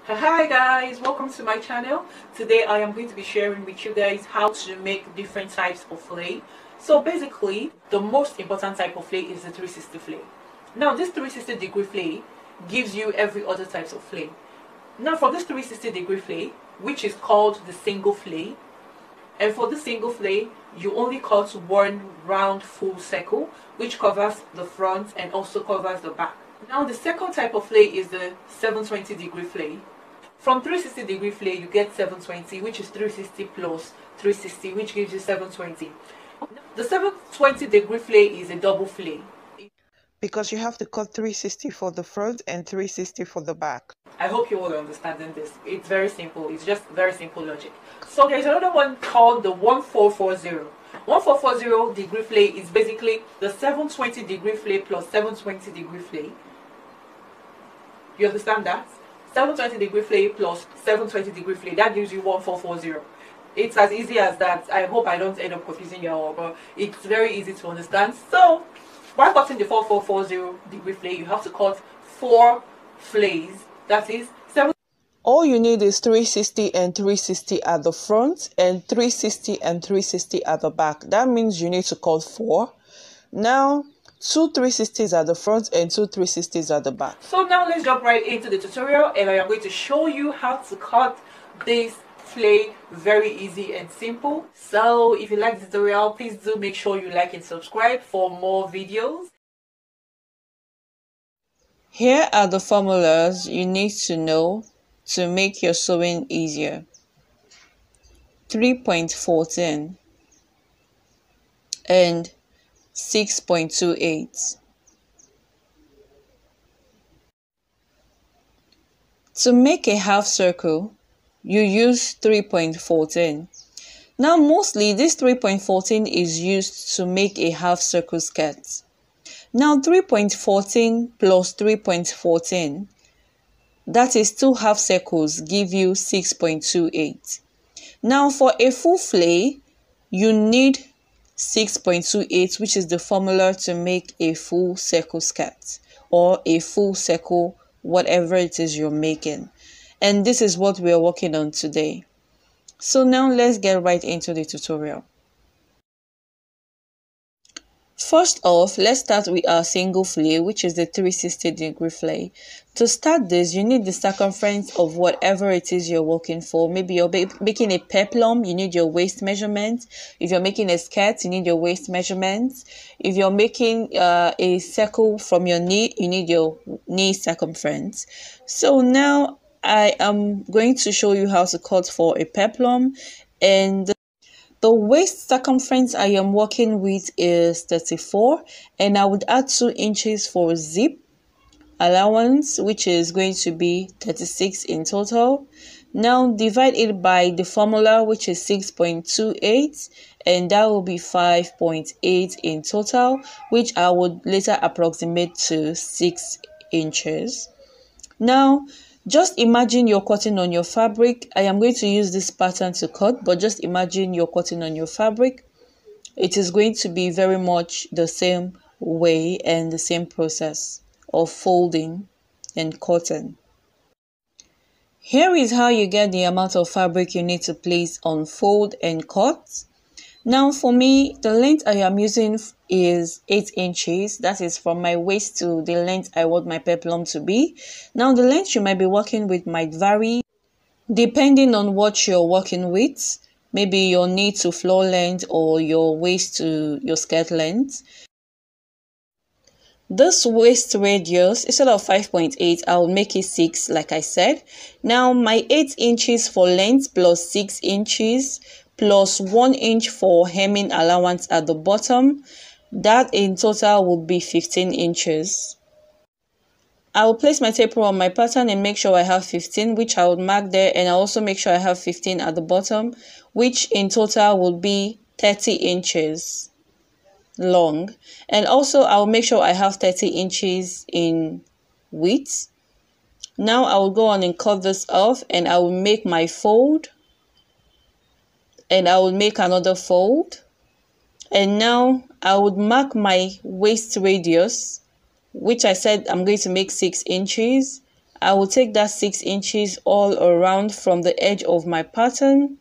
Hi guys, welcome to my channel. Today I am going to be sharing with you guys how to make different types of flay. So basically, the most important type of flay is the 360 flay. Now this 360 degree flay gives you every other types of flay. Now for this 360 degree flay, which is called the single flay, and for the single flay, you only cut one round full circle, which covers the front and also covers the back. Now the second type of flay is the 720 degree flay. From 360 degree flay, you get 720, which is 360 plus 360, which gives you 720. The 720 degree flay is a double flay, because you have to cut 360 for the front and 360 for the back. I hope you all are understanding this. It's very simple. It's just very simple logic. So there's another one called the 1440. 1440 degree flay is basically the 720 degree flay plus 720 degree flay. You understand that? 720 degree flay plus 720 degree flay, that gives you 1440. It's as easy as that. I hope I don't end up confusing you all, but it's very easy to understand. So while cutting the 1440 degree flay, you have to cut 4 flays. That is 7. All you need is 360 and 360 at the front and 360 and 360 at the back. That means you need to cut 4. Now 2 360s at the front and 2 360s at the back. So now let's jump right into the tutorial, and I am going to show you how to cut this flay very easy and simple. So if you like the tutorial, please do make sure you like and subscribe for more videos. Here are the formulas you need to know to make your sewing easier. 3.14 and 6.28. To make a half circle, you use 3.14. Now mostly this 3.14 is used to make a half circle skirt. Now 3.14 plus 3.14, that is 2 half circles, give you 6.28. Now for a full flay, you need 6.28, which is the formula to make a full circle skirt or a full circle, whatever it is you're making. And this is what we are working on today. So now let's get right into the tutorial. First off, let's start with our single flay, which is the 360 degree flay. To start this, you need the circumference of whatever it is you're working for. Maybe you're making a peplum, you need your waist measurement. If you're making a skirt, you need your waist measurement. If you're making a circle from your knee, you need your knee circumference. So now I am going to show you how to cut for a peplum, and the waist circumference I am working with is 34, and I would add 2 inches for zip allowance, which is going to be 36 in total. Now divide it by the formula, which is 6.28, and that will be 5.8 in total, which I would later approximate to 6 inches. Now just imagine you're cutting on your fabric. I am going to use this pattern to cut, but just imagine you're cutting on your fabric. It is going to be very much the same way and the same process of folding and cutting. Here is how you get the amount of fabric you need to place on fold and cut. Now for me, the length I am using is 8 inches. That is from my waist to the length I want my peplum to be. Now the length you might be working with might vary depending on what you're working with. Maybe your knee to floor length or your waist to your skirt length. This waist radius, instead of 5.8, I will make it 6 like I said. Now my 8 inches for length plus 6 inches plus 1 inch for hemming allowance at the bottom, that in total will be 15 inches. I will place my taper on my pattern and make sure I have 15, which I would mark there, and I also make sure I have 15 at the bottom, which in total will be 30 inches long. And also I will make sure I have 30 inches in width. Now I will go on and cut this off, and I will make my fold, and I will make another fold, and now I would mark my waist radius, which I said I'm going to make 6 inches. I will take that 6 inches all around from the edge of my pattern.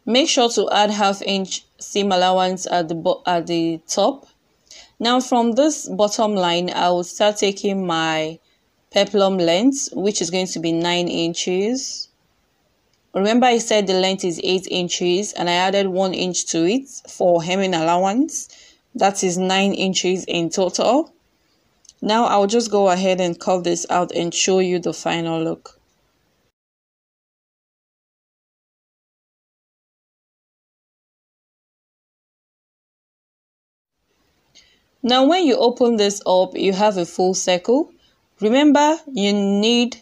Make sure to add ½ inch seam allowance at the top. Now from this bottom line, I will start taking my peplum length, which is going to be 9 inches. Remember I said the length is 8 inches and I added 1 inch to it for hemming allowance. That is 9 inches in total. Now I'll just go ahead and cut this out and show you the final look. Now when you open this up, you have a full circle. Remember, you need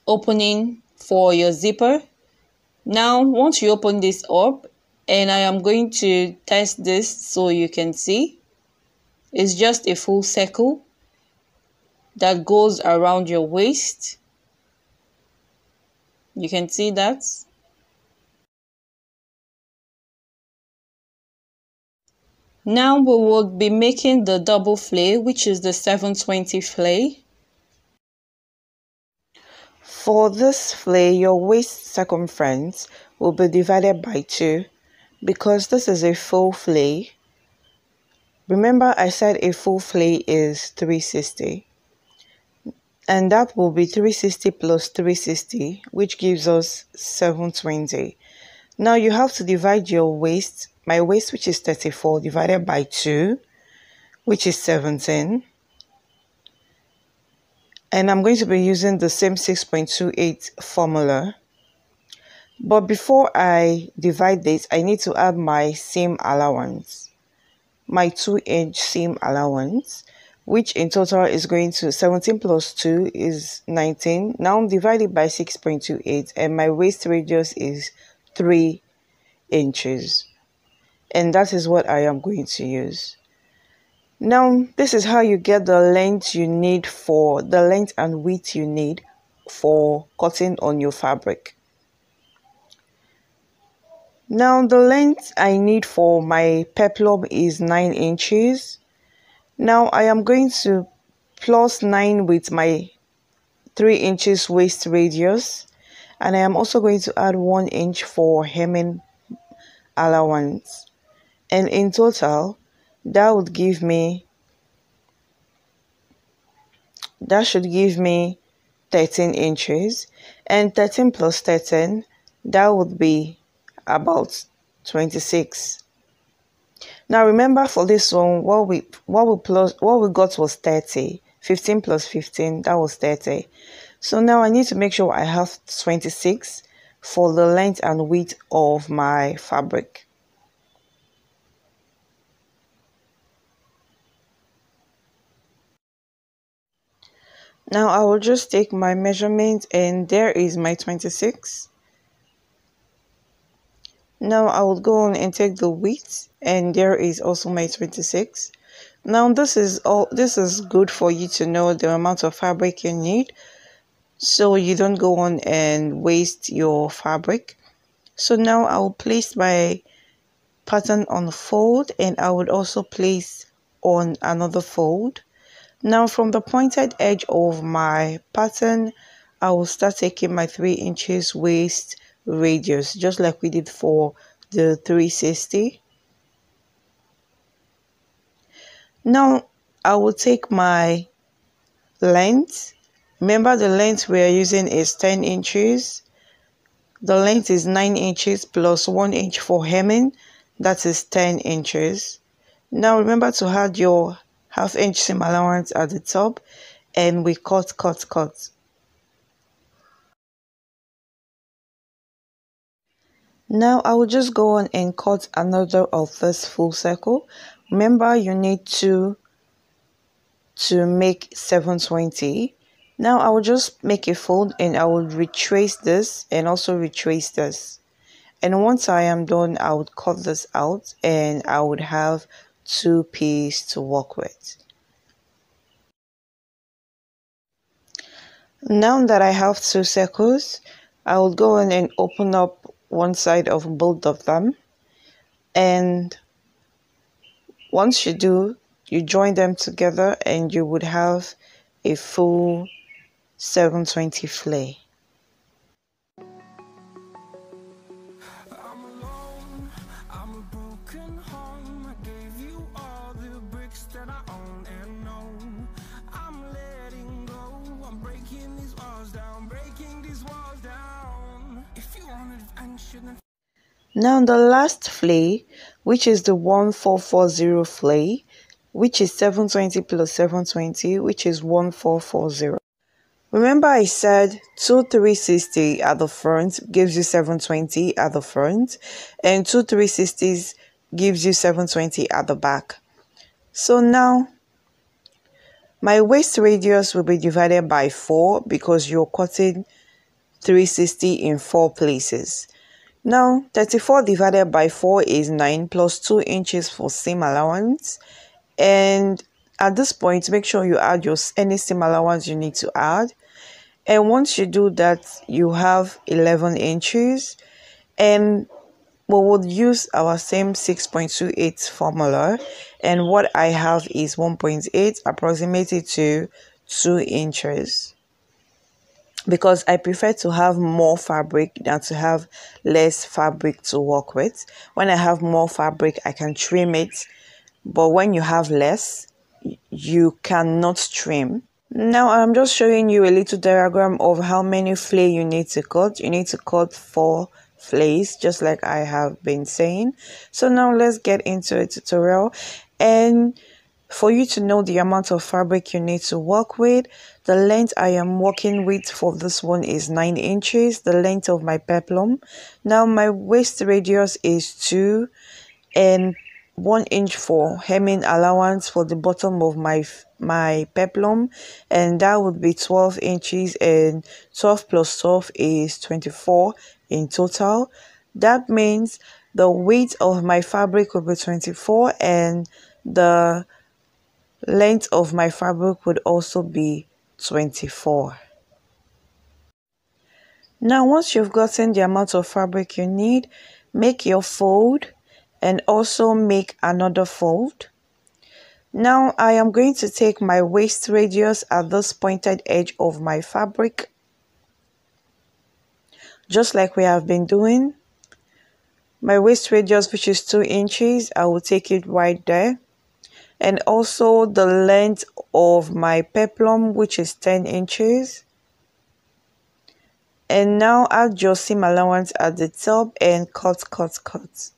opening for your zipper. Now once you open this up, and I am going to test this so you can see, it's just a full circle that goes around your waist. You can see that. Now we will be making the double flay, which is the 720 flay. For this flay, your waist circumference will be divided by 2 because this is a full flay. Remember I said a full flay is 360. And that will be 360 plus 360, which gives us 720. Now you have to divide your waist, my waist which is 34, divided by 2, which is 17. And I'm going to be using the same 6.28 formula. But before I divide this, I need to add my seam allowance, my 2-inch seam allowance, which in total is going to 17 plus 2 is 19. Now divide it by 6.28 and my waist radius is 3 inches. And that is what I am going to use. Now this is how you get the length you need for the length and width you need for cutting on your fabric. Now the length I need for my peplum is 9 inches. Now I am going to plus 9 with my 3 inches waist radius, and I am also going to add 1 inch for hemming allowance, and in total that should give me 13 inches, and 13 plus 13, that would be about 26. Now remember for this one, what we got was 30. 15 plus 15, that was 30. So now I need to make sure I have 26 for the length and width of my fabric. Now I will just take my measurement, and there is my 26. Now I will go on and take the width, and there is also my 26. Now this is good for you to know the amount of fabric you need, so you don't go on and waste your fabric. So now I will place my pattern on the fold, and I would also place on another fold. Now from the pointed edge of my pattern, I will start taking my 3 inches waist radius, just like we did for the 360. Now I will take my length. Remember the length we are using is 10 inches. The length is 9 inches plus 1 inch for hemming, that is 10 inches. Now remember to add your ½ inch seam allowance at the top, and we cut. Now I will just go on and cut another of this full circle. Remember you need to make 720. Now I will just make a fold, and I will retrace this and also retrace this. And once I am done, I would cut this out, and I would have 2 pieces to work with. Now that I have 2 circles, I will go in and open up one side of both of them. And once you do, you join them together and you would have a full 720 flay. Now the last flay, which is the 1440 flay, which is 720 plus 720, which is 1440. Remember I said 2 360 at the front gives you 720 at the front, and 2 360s gives you 720 at the back. So now my waist radius will be divided by 4 because you're cutting 360 in 4 places. Now 34 divided by 4 is 9 plus 2 inches for seam allowance. And at this point, make sure you add any seam allowance you need to add. And once you do that, you have 11 inches. And we would use our same 6.28 formula. And what I have is 1.8 approximated to 2 inches. Because I prefer to have more fabric than to have less fabric to work with. When I have more fabric, I can trim it. But when you have less, you cannot trim. Now I'm just showing you a little diagram of how many flay you need to cut. You need to cut 4 flays, just like I have been saying. So now let's get into a tutorial. And for you to know the amount of fabric you need to work with, the length I am working with for this one is 9 inches, the length of my peplum. Now my waist radius is 2 and 1 inch for hemming allowance for the bottom of my peplum, and that would be 12 inches, and 12 plus 12 is 24 in total. That means the weight of my fabric will be 24 and the length of my fabric would also be 24. Now once you've gotten the amount of fabric you need, make your fold and also make another fold. Now I am going to take my waist radius at this pointed edge of my fabric, just like we have been doing. My waist radius, which is 2 inches, I will take it right there. And also the length of my peplum, which is 10 inches. And now add your seam allowance at the top and cut.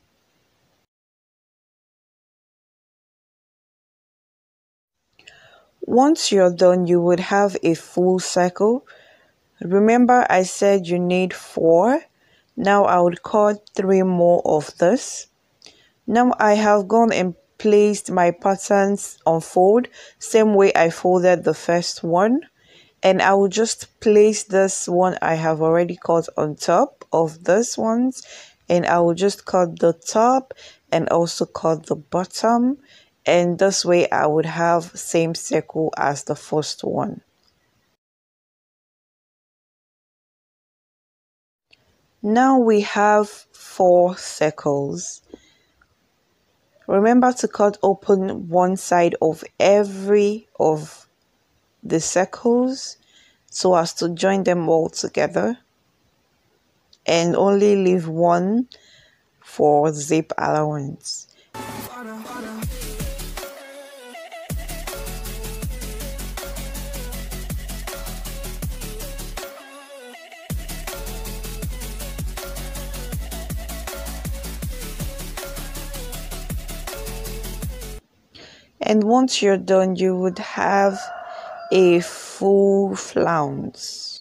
Once you're done, you would have a full circle. Remember I said you need 4. Now I would cut 3 more of this. Now I have gone and placed my patterns on fold, same way I folded the first one. And I will just place this one I have already cut on top of this ones. And I will just cut the top and also cut the bottom. And this way I would have same circle as the first one. Now we have 4 circles. Remember to cut open one side of every of the circles so as to join them all together, and only leave one for zip allowance. And once you're done, you would have a full flounce.